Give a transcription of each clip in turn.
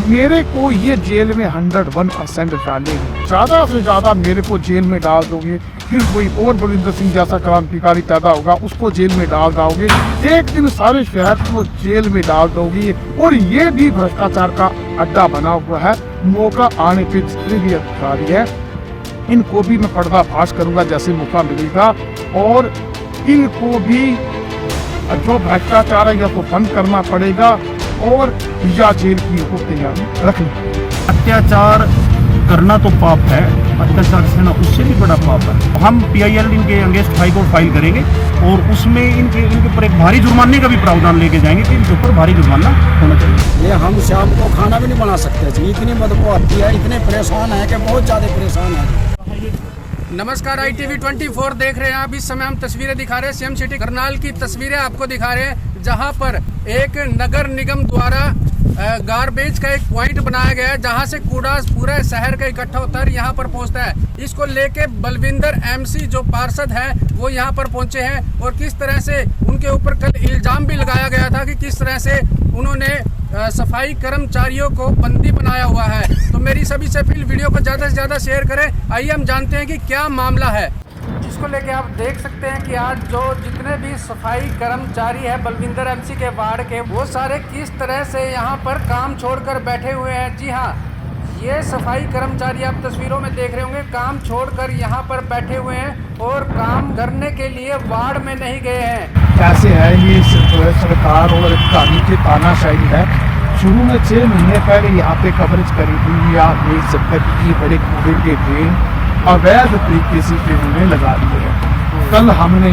मेरे को ये जेल में 101% डालेगी। ज्यादा से ज्यादा मेरे को जेल में डाल दोगे, फिर कोई और बलविंदर सिंह जैसा क्रांतिकारी पैदा होगा उसको जेल में डाल दोगे, एक दिन सारे शहर को जेल में डाल दोगे। और ये भी भ्रष्टाचार का अड्डा बना हुआ है। मौका आने पे जितने भी अधिकारी है इनको भी मैं पर्दाफाश करूंगा जैसे मौका मिलेगा, और इनको भी जो भ्रष्टाचार है या तो बंद करना पड़ेगा और या जेल की तैयारी रखनी। अत्याचार करना तो पाप है, अत्याचार सहना उससे भी बड़ा पाप है। हम PIL इनके अगेंस्ट हाई कोर्ट फाइल करेंगे और उसमें इनके ऊपर एक भारी जुर्माने का भी प्रावधान लेके जाएंगे कि इनके ऊपर भारी जुर्माना होना चाहिए। ये हम शाम को खाना भी नहीं बना सकते जी, इतनी बदबू आती है, इतने परेशान है कि बहुत ज़्यादा परेशान है। नमस्कार, ITV 24 देख रहे हैं आप। इस समय हम तस्वीरें दिखा रहे हैं सीएम सिटी करनाल की तस्वीरें आपको दिखा रहे हैं, जहां पर एक नगर निगम द्वारा गार्बेज का एक पॉइंट बनाया गया है जहां से कूड़ा पूरा शहर का इकट्ठा होकर यहां पर पहुंचता है। इसको लेके बलविंदर MC जो पार्षद है वो यहां पर पहुंचे हैं और किस तरह से उनके ऊपर कल इल्जाम भी लगाया गया था कि किस तरह से उन्होंने सफाई कर्मचारियों को बंदी बनाया हुआ है। तो मेरी सभी से अपील, वीडियो को ज़्यादा से ज़्यादा शेयर करें। आइए हम जानते हैं कि क्या मामला है, जिसको लेके आप देख सकते हैं कि आज जो जितने भी सफाई कर्मचारी है बलविंदर MC के वार्ड के, वो सारे किस तरह से यहाँ पर काम छोड़कर बैठे हुए हैं। जी हाँ, ये सफाई कर्मचारी आप तस्वीरों में देख रहे होंगे, काम छोड़कर यहाँ पर बैठे हुए हैं और काम करने के लिए वार्ड में नहीं गए हैं। कैसे है ये सरकार और अधिकारी की तानाशाही है। शुरू में 6 महीने पहले यहाँ पे कवरेज करी थी, आप देख सकते हैं कि बड़े कूड़े के ड्रेन अवैध तरीके से उन्होंने लगा दिए हैं। कल हमने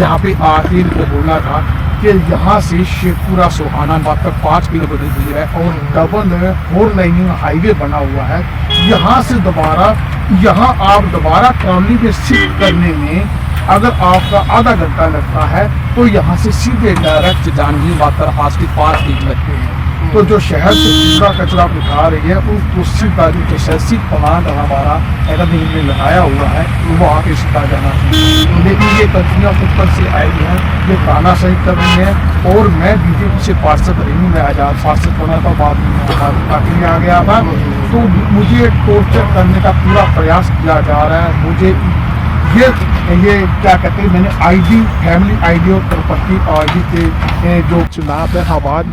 यहाँ पे आके बोला था कि यहाँ से शेखपुरा सोहाना मात्र 5 किलोमीटर दूर है और डबल 4 लाइन हाईवे बना हुआ है। यहाँ से यहाँ आप दोबारा ट्रॉली में शिफ्ट करने में अगर आपका आधा घंटा लगता है तो यहाँ से सीधे डायरेक्ट जाएंगे मात्र 5 दिन लगते हैं। तो जो शहर से कूड़ा कचरा उठा रही है उसको सीधा जो प्रोसेसिंग प्लांट हमारा एकेडमी में लगाया हुआ है वो आके सीधा जाना चाहिए। लेकिन ये कंपनियां ऊपर से आई हैं, ये तानाशाही कर रही है। और मैं BJP से पार्षद रही हूँ, मैं आजाद पार्षद होना था, बाद में पार्टी में आ गया था, तो मुझे टॉर्चर करने का पूरा प्रयास किया जा रहा है। मुझे ये क्या कहते हैं, मैंने ID फैमिली ID और प्रॉपर्टी ID के जो चुनाव है आवाज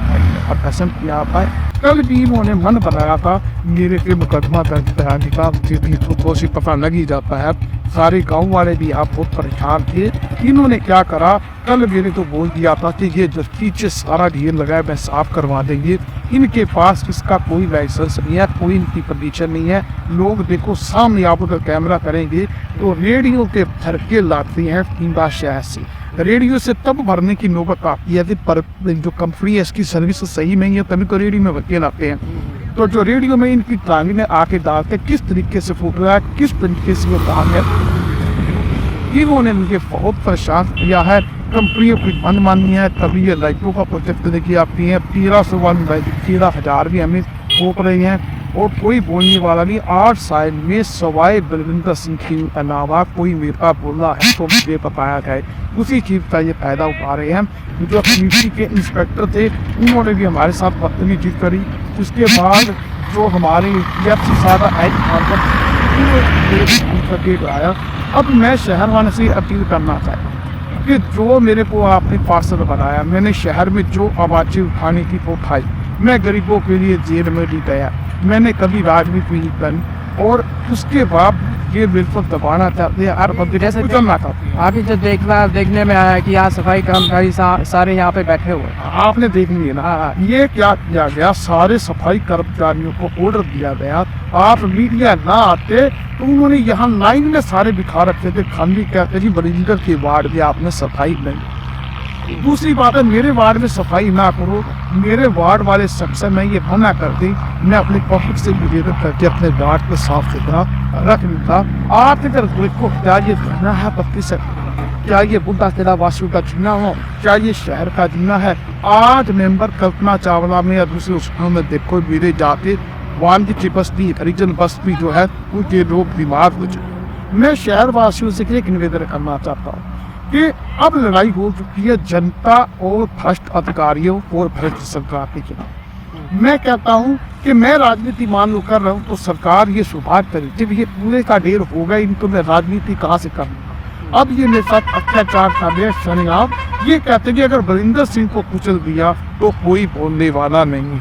और पसंद किया था। कल भी इन्होंने मन बनाया था मेरे पे मुकदमा दर्ज कराने का, तो पता लग ही जाता है। सारे गांव वाले भी आप बहुत परेशान थे। इन्होंने क्या करा, कल मेरे तो बोल दिया था कि ये जो पीछे सारा ढेर लगा है मैं साफ करवा देंगे। इनके पास इसका कोई लाइसेंस नहीं है, कोई इनकी परमिशन नहीं है। लोग देखो सामने आप अगर कैमरा करेंगे तो रेडियो के भर के लाते हैं तीनबा शहर से। रेडियो से तब भरने की नौबत आती है पर जो कंपनी है इसकी सर्विस सही नहीं है, तभी तो रेडियो में वकील आते हैं। तो जो रेडियो में इनकी टांगी में आके डालते किस तरीके से फूट रहा है, किस तरीके से वो काम है, इन्होंने मुझे बहुत परेशान किया है। कंपनियों की मनमानी है, तभी ये लाइटों का प्रोजेक्ट लेके आती है। 13,000 भी हमें ठोक रही हैं और कोई बोलने वाला नहीं। 8 साल में सवाए बलविंदर सिंह के अलावा कोई नेता बोला है तो मुझे बताया जाए, उसी चीज का ये फायदा उठा रहे हैं। जो पुलिस के इंस्पेक्टर थे उन्होंने भी हमारे साथ बदतमीजी करी। उसके बाद जो हमारे आया। अब मैं शहर वाले से अपील करना चाहता हूँ कि जो मेरे को आपने पार्षद बनाया, मैंने शहर में जो आवाज़ें उठाने की वो उठाई। मैं गरीबों के लिए जेल में नहीं गया, मैंने कभी राजनीति नहीं करी, और उसके बाद ये बिल्कुल दबाना चाहते हैं। जैसे अभी जो देखने में आया कि यहाँ सफाई कर्मचारी सारे यहाँ पे बैठे हुए, आपने देख लिया ना, ये क्या किया गया, सारे सफाई कर्मचारियों को ऑर्डर दिया गया। आप मीडिया ना आते तो उन्होंने यहाँ लाइन में सारे बिठा रखे थे। खाली कहते जी बलविंदर के वार्ड में आपने सफाई नहीं। दूसरी बात है, मेरे वार्ड में सफाई ना करो, मेरे वार्ड वाले सक्सेस में ये मना कर दी। मैं अपने पॉकेट से निवेदन करके अपने वार्ड को साफ सुथरा रख लेता। आप अगर देखो क्या ये जीना है पत्ती से, क्या ये बुद्धा तेरा वासु का जीना हो, क्या ये शहर का जीना है। आज मेंबर कल्पना चावला में या दूसरे उसमें में देखो मेरे जाते वाल्मीकि की बस्ती, हरिजन बस्ती जो है उनके लोग बीमार हो जाए। मैं शहर वासियों से एक निवेदन करना चाहता हूँ कि अब लड़ाई हो चुकी है जनता और भ्रष्ट अधिकारियों और भ्रष्ट सरकार के खिलाफ। मैं कहता हूँ कि मैं राजनीति मान लो कर रहा हूँ तो सरकार ये शुरुआत करी। जब ये पूरे का ढेर होगा इनको मैं राजनीति कहाँ से करूँगा। अब ये मेरे साथ अत्याचार कर रहे हैं शनियाब। ये कहते हैं कि अगर बलिंदर सिंह को कुचल दिया तो कोई बोलने वाला नहीं।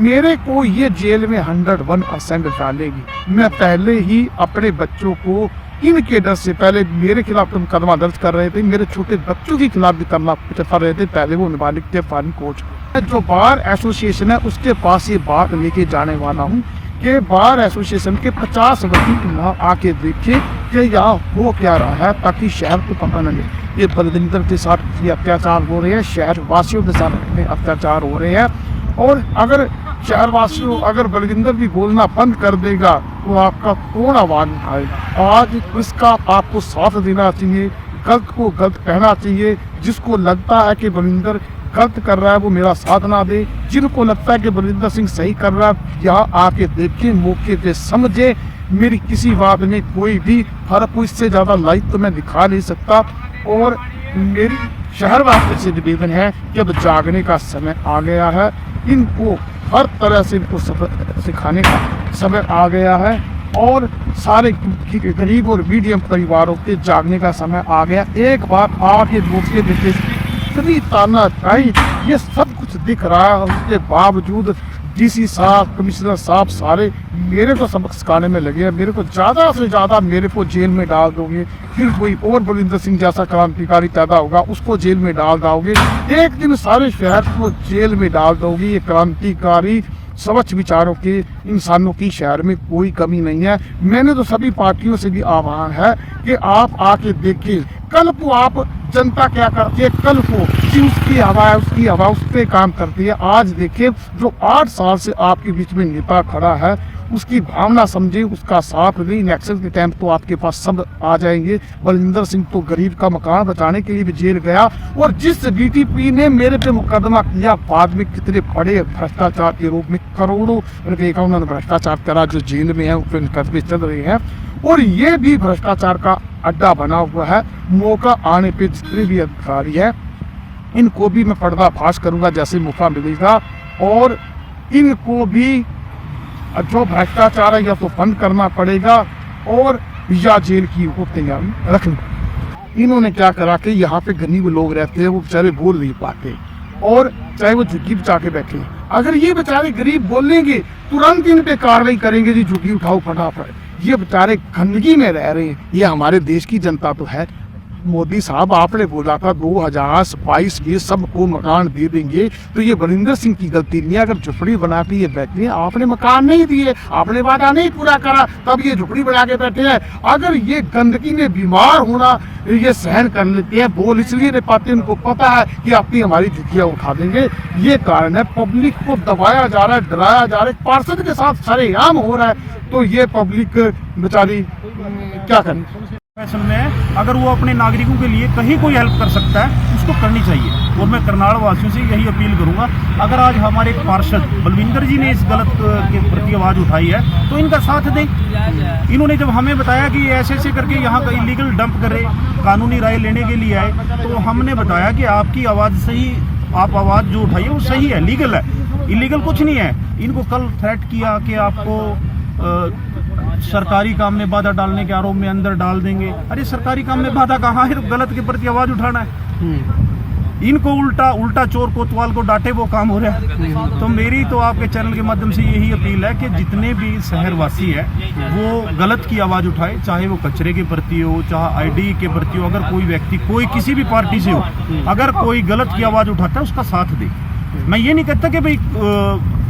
मेरे को ये जेल में 101% डालेगी। मैं पहले ही अपने बच्चों को इनके डर से, पहले मेरे खिलाफ तो मुकदमा दर्ज कर रहे थे, मेरे छोटे बच्चों के खिलाफ भी करना कर रहे थे। पहले वो नाबालिग थे, फाइन कोच। जो बार एसोसिएशन है उसके पास ये बात लेके जाने वाला हूँ कि बार एसोसिएशन के 50 वकील यहाँ आके देखे कि यहाँ हो क्या रहा है, ताकि शहर को पता न लगे ये बलविंदर के साथ ये अत्याचार हो रहे हैं, शहर वासियों के साथ अत्याचार हो रहे हैं। और अगर शहरवासियों, अगर बलविंदर भी बोलना बंद कर देगा तो आपका कौन आवाज उठाएगा। आज इसका आपको साथ देना चाहिए, गलत को गलत कहना चाहिए। जिसको लगता है कि बलविंदर गलत कर रहा है वो मेरा साथ ना दे, जिनको लगता है कि बलविंदर सिंह सही कर रहा है यहाँ आके देखे, मौके पे समझे। मेरी किसी बात में कोई भी फर्क, इससे ज्यादा लाइव तो मैं दिखा नहीं सकता। और मेरी शहरवासियों से निवेदन है कि अब जागने का समय आ गया है। इनको हर तरह से इनको सबक सिखाने का समय आ गया है और सारे गरीब और मीडियम परिवारों के जागने का समय आ गया। एक बात आगे दूसरे देते इतनी तानाशाही, ये सब कुछ दिख रहा है, उसके बावजूद डीसी साहब, कमिश्नर साहब सारे मेरे को सबक सिखाने में लगे हैं। मेरे को ज़्यादा से ज़्यादा मेरे को जेल में डाल दोगे, फिर कोई और बलविंदर सिंह जैसा क्रांतिकारी पैदा होगा उसको जेल में डाल दोगे, एक दिन सारे शहर को जेल में डाल दोगे। ये क्रांतिकारी स्वच्छ विचारों के इंसानों की शहर में कोई कमी नहीं है। मैंने तो सभी पार्टियों से भी आह्वान है कि आप आके देखिए, कल को आप जनता क्या करती है, कल को उसकी हवा है, उसकी हवा उस पर काम करती है। आज देखिए जो 8 साल से आपके बीच में नेता खड़ा है उसकी भावना समझे, उसका साथ नहीं। इलेक्शन के टाइम तो आपके पास सब आ जाएंगे। बलविंदर सिंह तो गरीब का मकान बचाने के लिए भी जेल गया, और जिस डीटीपी ने मेरे पे मुकदमा किया बाद में कितने बड़े भ्रष्टाचार के रूप में करोड़ों रुपए का उन्होंने भ्रष्टाचार करा, जो जेल में है उनके मुकदमे चल रहे हैं। और ये भी भ्रष्टाचार का अड्डा बना हुआ है। मौका आने पे जितने भी अधिकारी है इनको भी मैं पर्दाफाश करूंगा जैसे मौका मिलेगा, और इनको भी जो भ्रष्टाचार है या तो बंद करना पड़ेगा और या जेल की वो तैयारी रखनी। इन्होंने क्या करा कि यहाँ पे गरीब लोग रहते हैं वो बेचारे बोल नहीं पाते, और चाहे वो झुग्गी बचा के बैठे। अगर ये बेचारे गरीब बोलेंगे तुरंत इन पे कार्रवाई करेंगे जी, झुग्गी उठाओ फटाफट। ये बेचारे गंदगी में रह रहे हैं। ये हमारे देश की जनता तो है। मोदी साहब आपने बोला था 2022 में सबको मकान दे देंगे, तो ये बलविंदर सिंह की गलती नहीं है। अगर झुपड़ी बना के ये बैठे हैं, आपने मकान नहीं दिए, आपने वादा नहीं पूरा करा, तब ये झुपड़ी बना के बैठे हैं। अगर ये गंदगी में बीमार होना ये सहन कर लेते हैं, बोल इसलिए नहीं पाते, उनको पता है कि अपनी हमारी झुग्गियां उठा देंगे। ये कारण है, पब्लिक को दबाया जा रहा है, डराया जा रहा है, पार्षद के साथ सरेआम हो रहा है। तो ये पब्लिक बेचारी क्या करें। फैशन में है, अगर वो अपने नागरिकों के लिए कहीं कोई हेल्प कर सकता है उसको करनी चाहिए। और मैं करनाल वासियों से यही अपील करूंगा, अगर आज हमारे पार्षद बलविंदर जी ने इस गलत के प्रति आवाज़ उठाई है तो इनका साथ दें। इन्होंने जब हमें बताया कि ऐसे ऐसे करके यहाँ का इलीगल डंप कर रहे, कानूनी राय लेने के लिए आए, तो हमने बताया कि आपकी आवाज़ सही, आप आवाज़ जो उठाई है वो सही है, लीगल है, इलीगल कुछ नहीं है। इनको कल थ्रेट किया कि आपको सरकारी काम में बाधा डालने के आरोप में अंदर डाल देंगे। अरे सरकारी काम में बाधा कहाँ है, तो गलत के प्रति आवाज उठाना है। इनको उल्टा चोर कोतवाल को डांटे वो काम हो रहा है। तो मेरी तो आपके चैनल के माध्यम से यही अपील है कि जितने भी शहरवासी है वो गलत की आवाज उठाए, चाहे वो कचरे के प्रति हो, चाहे आईडी के प्रति हो। अगर कोई व्यक्ति कोई किसी भी पार्टी से हो, अगर कोई गलत की आवाज उठाता है उसका साथ दे। मैं ये नहीं कहता कि भाई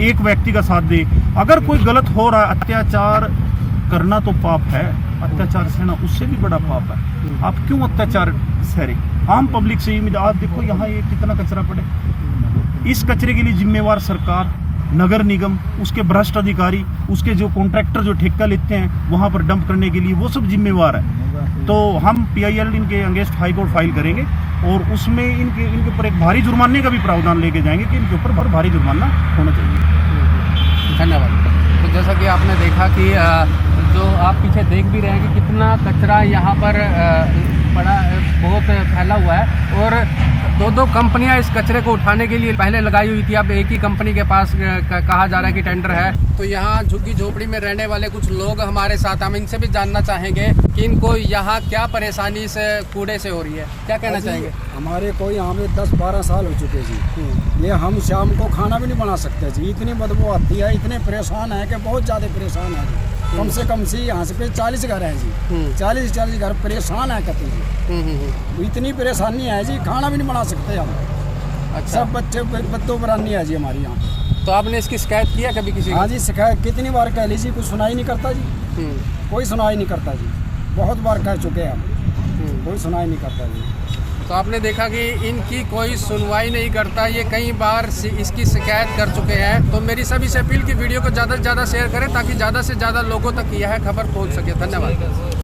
एक व्यक्ति का साथ दे। अगर कोई गलत हो रहा है, अत्याचार करना तो पाप है, अत्याचार सहना उससे भी बड़ा पाप है। आप क्यों अत्याचार सह? आम पब्लिक से ही आप देखो यहाँ ये कितना कचरा पड़े। इस कचरे के लिए जिम्मेवार सरकार, नगर निगम, उसके भ्रष्ट अधिकारी, उसके जो कॉन्ट्रैक्टर जो ठेका लेते हैं वहाँ पर डंप करने के लिए, वो सब जिम्मेवार है। तो हम PIL इनके अगेंस्ट हाई कोर्ट फाइल करेंगे और उसमें इनके ऊपर एक भारी जुर्माने का भी प्रावधान लेके जाएंगे कि इनके ऊपर भारी जुर्माना होना चाहिए। धन्यवाद। तो जैसा कि आपने देखा कि जो आप पीछे देख भी रहे हैं कि कितना कचरा यहाँ पर पड़ा, बहुत फैला हुआ है। और दो कंपनियां इस कचरे को उठाने के लिए पहले लगाई हुई थी, अब एक ही कंपनी के पास कहा जा रहा है कि टेंडर है। तो यहाँ झुग्गी झोपड़ी में रहने वाले कुछ लोग हमारे साथ, हम इनसे भी जानना चाहेंगे कि इनको यहाँ क्या परेशानी इस कूड़े से हो रही है, क्या कहना चाहेंगे। हमारे को यहाँ में 10-12 साल हो चुके जी। ये हम शाम को खाना भी नहीं बना सकते जी, इतनी बदबू आती है, इतने परेशान है कि बहुत ज़्यादा परेशान है जी। कम से कम से यहाँ से पे 40 घर हैं जी, 40 घर परेशान है कहते जी। इतनी परेशानी है जी, खाना भी नहीं बना सकते हम। अच्छा। सब बच्चों बरानी है जी हमारी यहाँ। तो आपने इसकी शिकायत किया कभी किसी को? हाँ जी, शिकायत कितनी बार कह लीजिए, कुछ सुनाई नहीं करता जी, कोई सुनाई नहीं करता जी। बहुत बार कह चुके हैं हम, कोई सुनाई नहीं करता जी। तो आपने देखा कि इनकी कोई सुनवाई नहीं करता, ये कई बार इसकी शिकायत कर चुके हैं। तो मेरी सभी से अपील की वीडियो को ज़्यादा से ज़्यादा शेयर करें ताकि ज़्यादा से ज़्यादा लोगों तक यह खबर पहुंच सके। धन्यवाद।